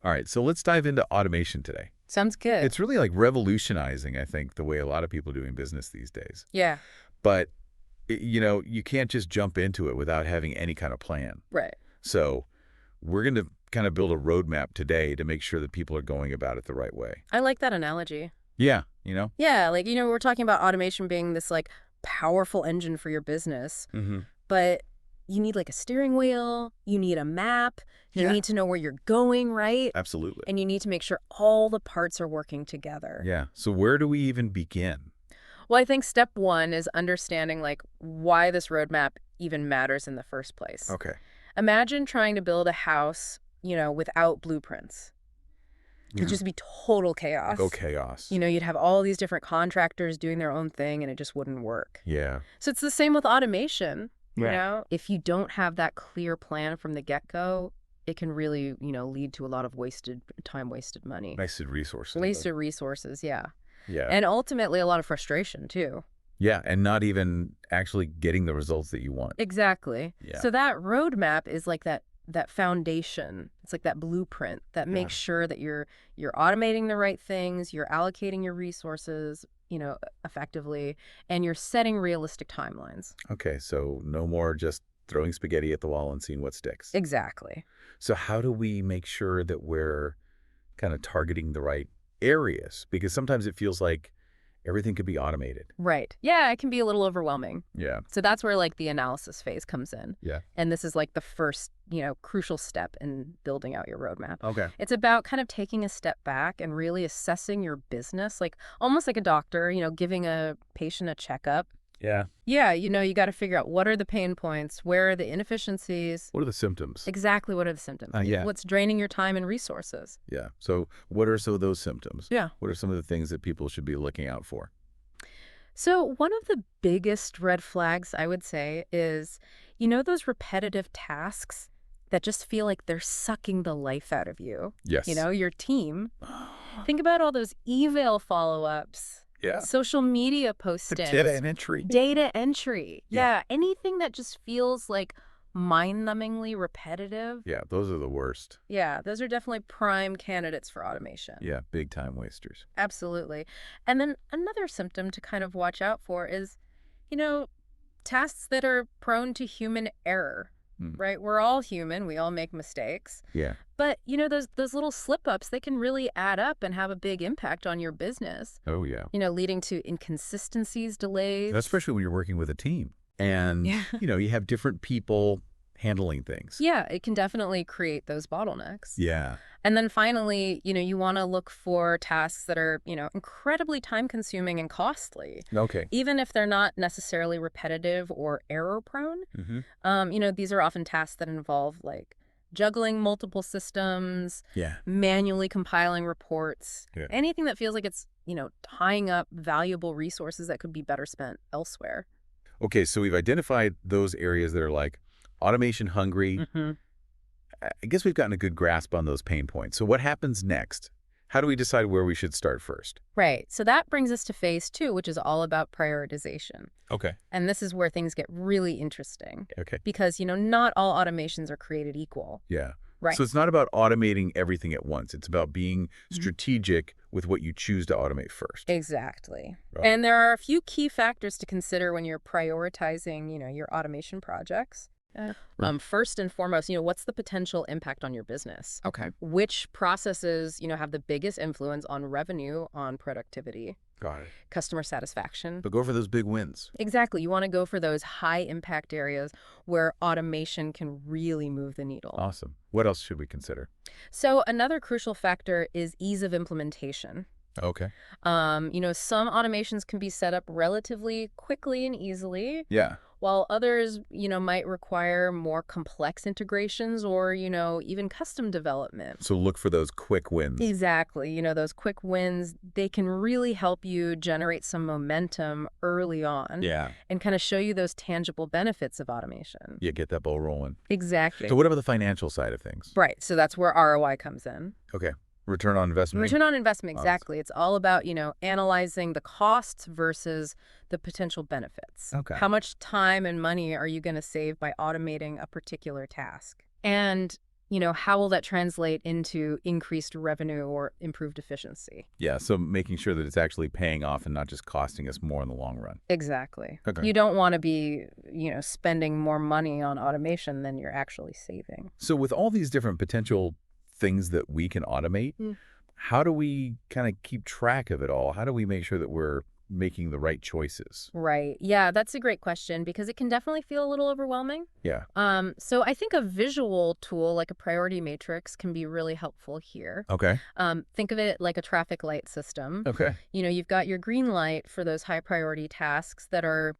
All right, so let's dive into automation today. Sounds good. It's really like revolutionizing, I think, the way a lot of people are doing business these days. Yeah. But, you can't just jump into it without having any kind of plan. Right. So we're going to kind of build a roadmap today to make sure that people are going about it the right way. I like that analogy. Yeah, Yeah, like, we're talking about automation being this, like, powerful engine for your business, Mm-hmm. but you need, like, a steering wheel, you need a map, you Yeah. need to know where you're going, right? Absolutely. And you need to make sure all the parts are working together. Yeah. So where do we even begin? Well, I think step one is understanding, like, why this roadmap even matters in the first place. Okay. Imagine trying to build a house, without blueprints. It'd just be total chaos. Go chaos. You'd have all these different contractors doing their own thing, and it just wouldn't work. Yeah. So it's the same with automation. Right. If you don't have that clear plan from the get-go, it can really, lead to a lot of wasted time, wasted money. Wasted resources. Wasted resources, yeah. Yeah. And ultimately a lot of frustration, too. Yeah, and not even actually getting the results that you want. Exactly. Yeah. So that roadmap is like that foundation. It's like that blueprint that makes sure that you're automating the right things, you're allocating your resources, effectively, and you're setting realistic timelines. Okay, so no more just throwing spaghetti at the wall and seeing what sticks. Exactly. So how do we make sure that we're kind of targeting the right areas? Because sometimes it feels like everything could be automated. Right. Yeah, it can be a little overwhelming. Yeah. So that's where like the analysis phase comes in. Yeah. And this is like the first, crucial step in building out your roadmap. Okay. It's about kind of taking a step back and really assessing your business, like almost like a doctor, giving a patient a checkup. Yeah. Yeah, you got to figure out what are the pain points, where are the inefficiencies. What are the symptoms? Exactly, what are the symptoms? Yeah. What's draining your time and resources? Yeah. So what are some of those symptoms? Yeah. What are some of the things that people should be looking out for? So one of the biggest red flags, I would say, is, those repetitive tasks that just feel like they're sucking the life out of you. Yes. Your team. Think about all those email follow-ups. Yeah. Social media postings. Data entry. Data entry. Yeah. Yeah, anything that just feels like mind-numbingly repetitive. Yeah, those are the worst. Yeah, those are definitely prime candidates for automation. Yeah, big time wasters. Absolutely. And then another symptom to kind of watch out for is, tasks that are prone to human error, right? We're all human. We all make mistakes. Yeah. But, those little slip-ups, they can really add up and have a big impact on your business. Oh, yeah. Leading to inconsistencies, delays. Especially when you're working with a team. And, Yeah. You have different people handling things. Yeah, it can definitely create those bottlenecks. Yeah. And then finally, you want to look for tasks that are, incredibly time-consuming and costly. Okay. Even if they're not necessarily repetitive or error-prone. These are often tasks that involve, like, juggling multiple systems, Yeah. manually compiling reports, Yeah. anything that feels like it's, tying up valuable resources that could be better spent elsewhere. Okay, so we've identified those areas that are like automation hungry. I guess we've gotten a good grasp on those pain points. So what happens next? How do we decide where we should start first? Right. So that brings us to phase 2, which is all about prioritization. Okay. And this is where things get really interesting. Okay. Because, not all automations are created equal. Yeah. Right. So it's not about automating everything at once. It's about being strategic with what you choose to automate first. Exactly. Right. And there are a few key factors to consider when you're prioritizing, your automation projects. First and foremost, what's the potential impact on your business? Okay. Which processes, have the biggest influence on revenue, on productivity, Got it. customer satisfaction? But go for those big wins. Exactly. You want to go for those high impact areas where automation can really move the needle. Awesome. What else should we consider? So another crucial factor is ease of implementation. Okay. Some automations can be set up relatively quickly and easily. Yeah. While others, might require more complex integrations or, even custom development. So look for those quick wins. Exactly. Those quick wins, they can really help you generate some momentum early on. Yeah. And kind of show you those tangible benefits of automation. Yeah, get that ball rolling. Exactly. So what about the financial side of things? Right. So that's where ROI comes in. Okay. Return on investment. Return on investment, exactly. It's all about, analyzing the costs versus the potential benefits. Okay. How much time and money are you going to save by automating a particular task? And how will that translate into increased revenue or improved efficiency? Yeah, so making sure that it's actually paying off and not just costing us more in the long run. Exactly. Okay. You don't want to be, spending more money on automation than you're actually saving. So with all these different potential things that we can automate, how do we kind of keep track of it all? How do we make sure that we're making the right choices? Right. Yeah, that's a great question because it can definitely feel a little overwhelming. Yeah. So I think a visual tool like a priority matrix can be really helpful here. Okay. Think of it like a traffic light system. Okay. You've got your green light for those high priority tasks that are,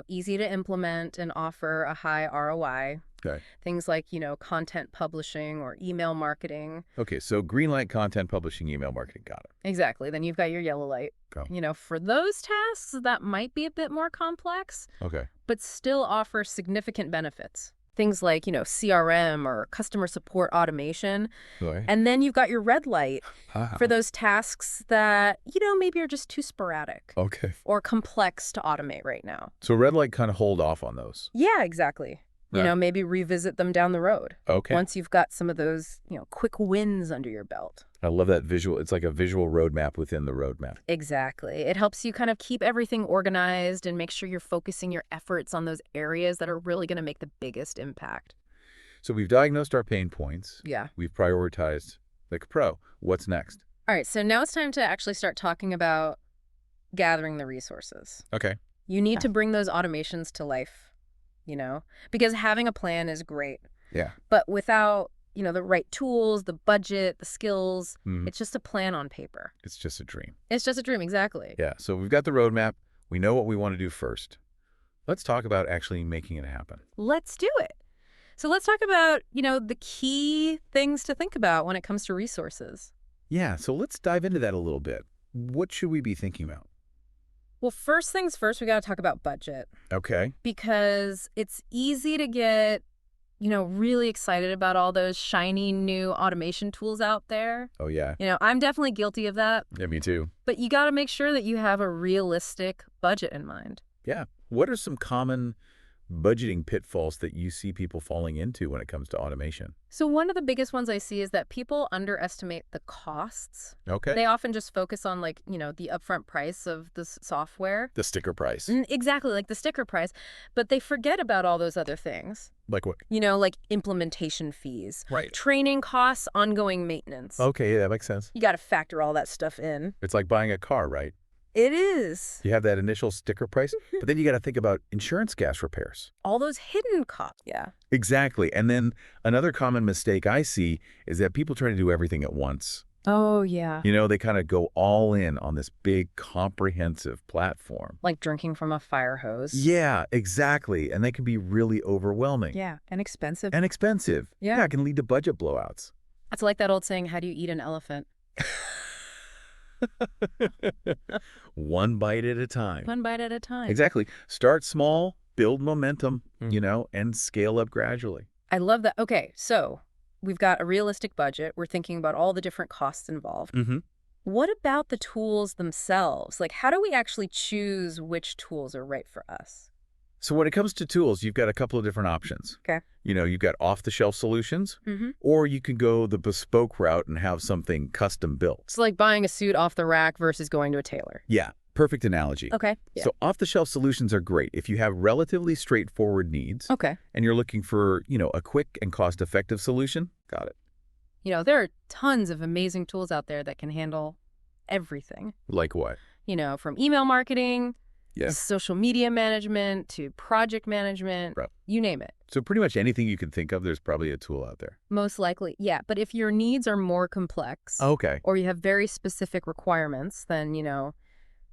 easy to implement and offer a high ROI. Okay. Things like, content publishing or email marketing. Okay, so green light, content publishing, email marketing. Got it. Exactly. Then you've got your yellow light. Go. For those tasks, that might be a bit more complex, Okay. but still offer significant benefits. Things like, CRM or customer support automation. Okay. And then you've got your red light Ah. for those tasks that, maybe are just too sporadic Okay. or complex to automate right now. So red light, kind of hold off on those. Yeah, exactly. Right. Maybe revisit them down the road. Okay. Once you've got some of those, quick wins under your belt. I love that visual. It's like a visual roadmap within the roadmap. Exactly. It helps you kind of keep everything organized and make sure you're focusing your efforts on those areas that are really going to make the biggest impact. So we've diagnosed our pain points. Yeah. We've prioritized like a pro. What's next? All right. So now it's time to actually start talking about gathering the resources. Okay. You need to bring those automations to life, because having a plan is great. Yeah. But without, the right tools, the budget, the skills, it's just a plan on paper. It's just a dream. It's just a dream. Exactly. Yeah. So we've got the roadmap. We know what we want to do first. Let's talk about actually making it happen. Let's do it. So let's talk about, the key things to think about when it comes to resources. Yeah. So let's dive into that a little bit. What should we be thinking about? Well, first things first, we got to talk about budget. Okay. Because it's easy to get, really excited about all those shiny new automation tools out there. Oh, yeah. I'm definitely guilty of that. Yeah, me too. But you got to make sure that you have a realistic budget in mind. Yeah. What are some common budgeting pitfalls that you see people falling into when it comes to automation? So one of the biggest ones I see is that people underestimate the costs. Okay. They often just focus on the upfront price of the software. The sticker price. Exactly, like the sticker price. But they forget about all those other things. Like what? Like implementation fees. Right. Training costs, ongoing maintenance. Okay, yeah, that makes sense. You got to factor all that stuff in. It's like buying a car, right? It is. You have that initial sticker price, but then you got to think about insurance gas repairs. All those hidden costs. Yeah. Exactly. And then another common mistake I see is that people try to do everything at once. Oh, yeah. They kind of go all in on this big comprehensive platform. Like drinking from a fire hose. Yeah, exactly. And they can be really overwhelming. Yeah, and expensive. And expensive. Yeah. It can lead to budget blowouts. It's like that old saying, how do you eat an elephant? One bite at a time. One bite at a time. Exactly. Start small, build momentum, and scale up gradually. I love that. Okay, so we've got a realistic budget. We're thinking about all the different costs involved. What about the tools themselves? Like, how do we actually choose which tools are right for us? So when it comes to tools, you've got a couple of different options. Okay. You've got off-the-shelf solutions, or you can go the bespoke route and have something custom built. It's like buying a suit off the rack versus going to a tailor. Yeah, perfect analogy. Okay. Yeah. So off-the-shelf solutions are great if you have relatively straightforward needs. Okay. And you're looking for, a quick and cost-effective solution. Got it. There are tons of amazing tools out there that can handle everything. Like what? From email marketing, Yeah. social media management to project management, Right. You name it. So pretty much anything you can think of, there's probably a tool out there. Most likely, yeah. But if your needs are more complex Okay. or you have very specific requirements, then,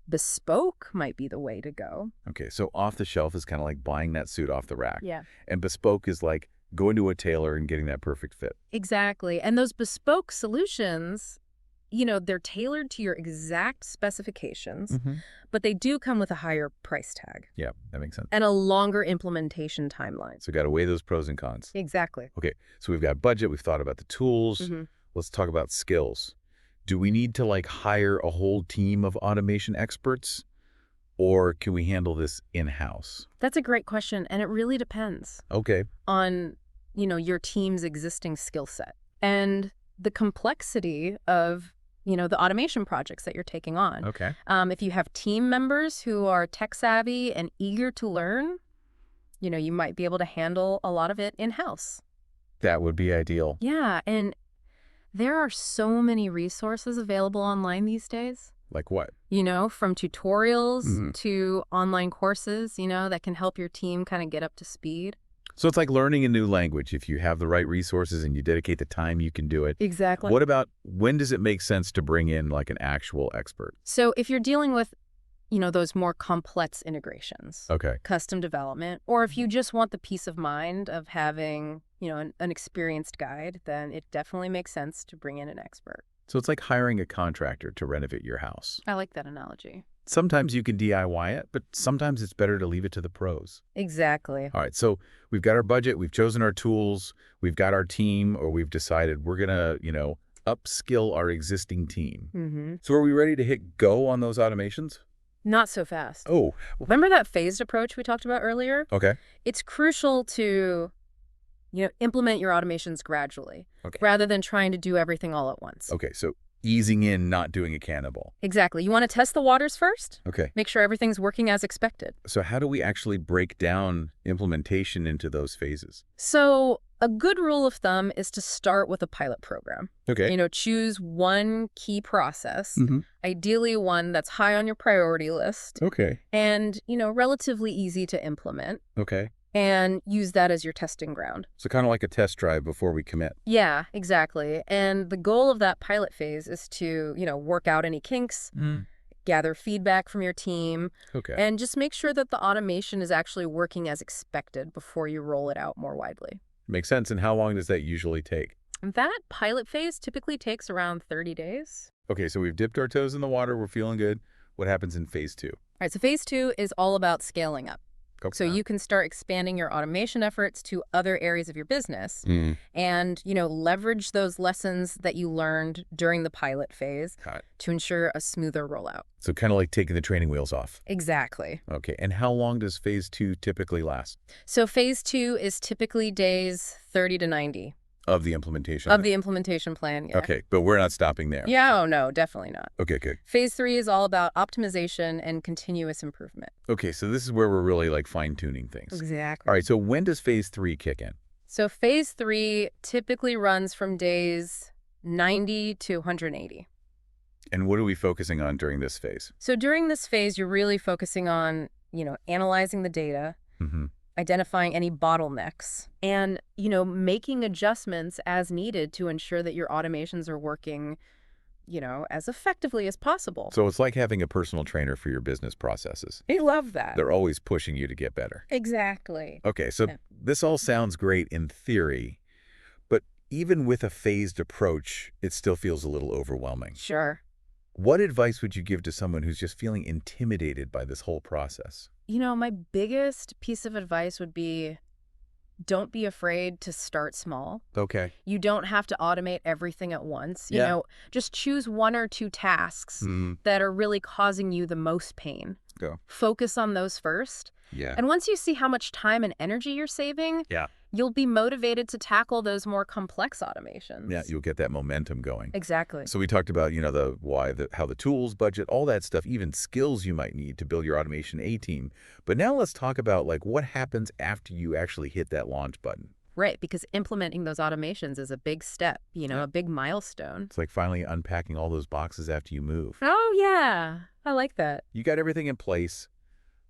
bespoke might be the way to go. Okay, so off-the-shelf is kind of like buying that suit off the rack. Yeah. And bespoke is like going to a tailor and getting that perfect fit. Exactly. And those bespoke solutions, they're tailored to your exact specifications, but they do come with a higher price tag. Yeah, that makes sense. And a longer implementation timeline. So got to weigh those pros and cons. Exactly. Okay, so we've got budget, we've thought about the tools. Let's talk about skills. Do we need to hire a whole team of automation experts, or can we handle this in-house? That's a great question, and it really depends Okay. on, your team's existing skill set and the complexity of, the automation projects that you're taking on. Okay. If you have team members who are tech savvy and eager to learn, you might be able to handle a lot of it in-house. That would be ideal. Yeah, and there are so many resources available online these days. Like what? From tutorials Mhm. to online courses, that can help your team kind of get up to speed. So it's like learning a new language. If you have the right resources and you dedicate the time, you can do it. Exactly. What about when does it make sense to bring in like an actual expert? So if you're dealing with, those more complex integrations, Okay. custom development, or if you just want the peace of mind of having, an experienced guide, then it definitely makes sense to bring in an expert. So it's like hiring a contractor to renovate your house. I like that analogy. Sometimes you can DIY it, but sometimes it's better to leave it to the pros. Exactly. All right, so we've got our budget, we've chosen our tools, we've got our team, or we've decided we're going to, upskill our existing team. Mm-hmm. So are we ready to hit go on those automations? Not so fast. Oh, Remember that phased approach we talked about earlier? okay. It's crucial to, implement your automations gradually, Okay. rather than trying to do everything all at once. Okay, so easing in, not doing a cannonball. Exactly. You want to test the waters first? Okay. Make sure everything's working as expected. So how do we actually break down implementation into those phases? So a good rule of thumb is to start with a pilot program. Okay. Choose one key process, Mhm. ideally one that's high on your priority list Okay. and, relatively easy to implement, Okay. and use that as your testing ground. So kind of like a test drive before we commit. Yeah, exactly. And the goal of that pilot phase is to, work out any kinks, gather feedback from your team, Okay. and just make sure that the automation is actually working as expected before you roll it out more widely. Makes sense. And how long does that usually take? That pilot phase typically takes around 30 days. Okay, so we've dipped our toes in the water. We're feeling good. What happens in phase 2? All right, so phase 2 is all about scaling up. Okay. So you can start expanding your automation efforts to other areas of your business and, leverage those lessons that you learned during the pilot phase Got it. to ensure a smoother rollout. So kind of like taking the training wheels off. Exactly. Okay, and how long does phase 2 typically last So phase 2 is typically days 30 to 90 of the implementation? of the implementation plan. Yeah. Okay, but we're not stopping there. Yeah, oh no, definitely not. Okay, good. Phase 3 is all about optimization and continuous improvement. Okay, so this is where we're really like fine-tuning things. Exactly. All right, so when does phase 3 kick in? So phase 3 typically runs from days 90 to 180. And what are we focusing on during this phase? So during this phase, you're really focusing on, analyzing the data, identifying any bottlenecks, and, making adjustments as needed to ensure that your automations are working, as effectively as possible. So it's like having a personal trainer for your business processes. I love that. They're always pushing you to get better. Exactly. Okay, so Yeah. this all sounds great in theory, but even with a phased approach, it still feels a little overwhelming. Sure. What advice would you give to someone who's just feeling intimidated by this whole process? My biggest piece of advice would be don't be afraid to start small. Okay. You don't have to automate everything at once. Yeah. Just choose 1 or 2 tasks Mm, that are really causing you the most pain. go. Focus on those first. Yeah. And once you see how much time and energy you're saving, Yeah. you'll be motivated to tackle those more complex automations. Yeah, you'll get that momentum going. Exactly. So we talked about, the why, how the tools, budget, all that stuff, even skills you might need to build your automation A-team. But now let's talk about like what happens after you actually hit that launch button. Right, because implementing those automations is a big step, a big milestone. It's like finally unpacking all those boxes after you move. Oh, yeah. I like that. You got everything in place,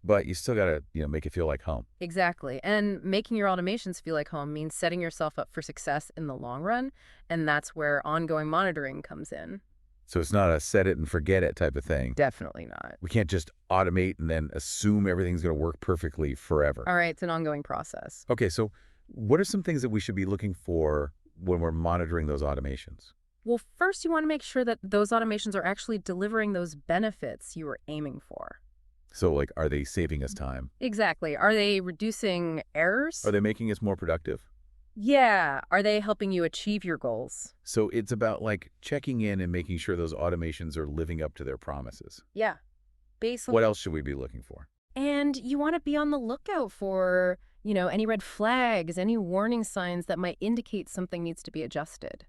but you still got to, make it feel like home. Exactly. And making your automations feel like home means setting yourself up for success in the long run. And that's where ongoing monitoring comes in. So it's not a set it and forget it type of thing. Definitely not. We can't just automate and then assume everything's going to work perfectly forever. All right, it's an ongoing process. Okay, so what are some things that we should be looking for when we're monitoring those automations? Well, first you want to make sure that those automations are actually delivering those benefits you were aiming for. So like, are they saving us time? Exactly. Are they reducing errors? Are they making us more productive? Yeah. Are they helping you achieve your goals? So it's about like checking in and making sure those automations are living up to their promises. Yeah. Basically. What else should we be looking for? And you want to be on the lookout for, any red flags, any warning signs that might indicate something needs to be adjusted.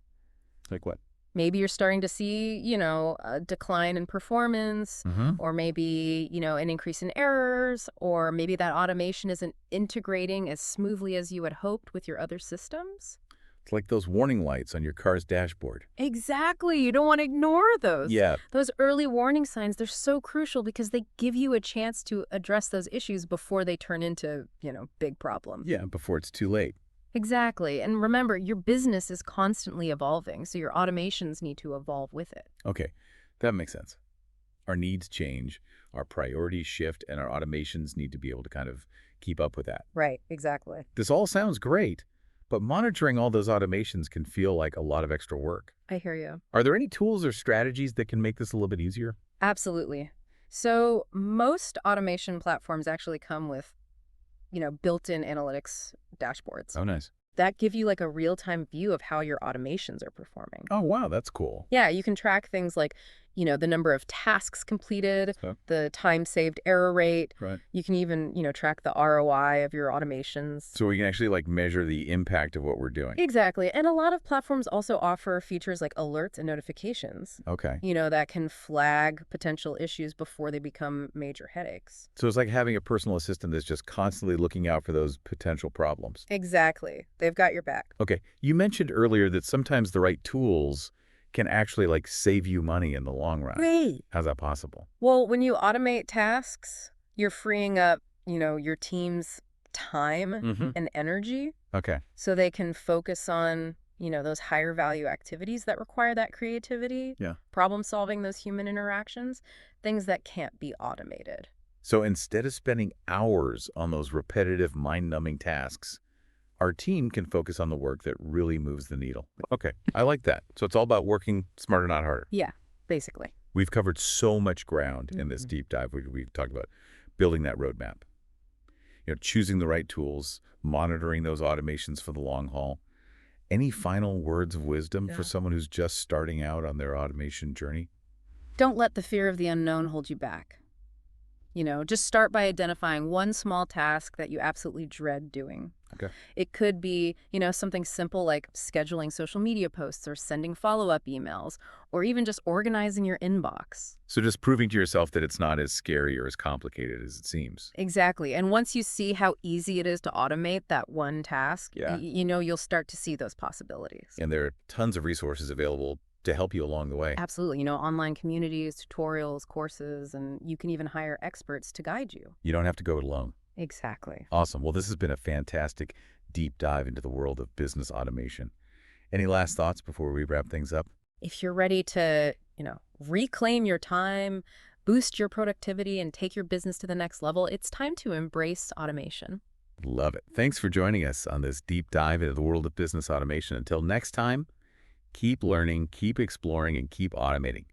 Like what? Maybe you're starting to see, a decline in performance, Mm-hmm. or maybe, an increase in errors, or maybe that automation isn't integrating as smoothly as you had hoped with your other systems. It's like those warning lights on your car's dashboard. Exactly. You don't want to ignore those. Yeah. Those early warning signs, they're so crucial because they give you a chance to address those issues before they turn into, big problem. Yeah, before it's too late. Exactly. And remember, your business is constantly evolving, so your automations need to evolve with it. Okay, that makes sense. Our needs change, our priorities shift, and our automations need to be able to kind of keep up with that. Right, exactly. This all sounds great, but monitoring all those automations can feel like a lot of extra work. I hear you. Are there any tools or strategies that can make this a little bit easier? Absolutely. So most automation platforms actually come with, built-in analytics dashboards Oh, nice. that give you like a real-time view of how your automations are performing. Oh, wow, that's cool. Yeah, you can track things like, the number of tasks completed, So, the time saved error rate. right. You can even, track the ROI of your automations. So we can actually like measure the impact of what we're doing. Exactly. And a lot of platforms also offer features like alerts and notifications, Okay. that can flag potential issues before they become major headaches. So it's like having a personal assistant that's just constantly looking out for those potential problems. Exactly. They've got your back. Okay. You mentioned earlier that sometimes the right tools can actually like save you money in the long run. Great. How's that possible? Well, when you automate tasks, you're freeing up, your team's time Mm-hmm. and energy Okay. so they can focus on, those higher value activities that require that creativity, Yeah. problem solving, those human interactions, things that can't be automated. So instead of spending hours on those repetitive, mind-numbing tasks, our team can focus on the work that really moves the needle. Okay, I like that. So it's all about working smarter, not harder. Yeah, basically. We've covered so much ground in this Mhm. deep dive. We've talked about building that roadmap, choosing the right tools, monitoring those automations for the long haul. Any final words of wisdom for Yeah. someone who's just starting out on their automation journey? Don't let the fear of the unknown hold you back. Just start by identifying one small task that you absolutely dread doing. Okay. It could be, something simple like scheduling social media posts or sending follow-up emails, or even just organizing your inbox. So just proving to yourself that it's not as scary or as complicated as it seems. Exactly. And once you see how easy it is to automate that one task, Yeah. you'll start to see those possibilities. And there are tons of resources available to help you along the way. Absolutely. Online communities, tutorials, courses, and you can even hire experts to guide you. You don't have to go it alone. Exactly. Awesome. Well, this has been a fantastic deep dive into the world of business automation. Any last thoughts before we wrap things up? If you're ready to, reclaim your time, boost your productivity, and take your business to the next level, it's time to embrace automation. Love it. Thanks for joining us on this deep dive into the world of business automation. Until next time, keep learning, keep exploring, and keep automating.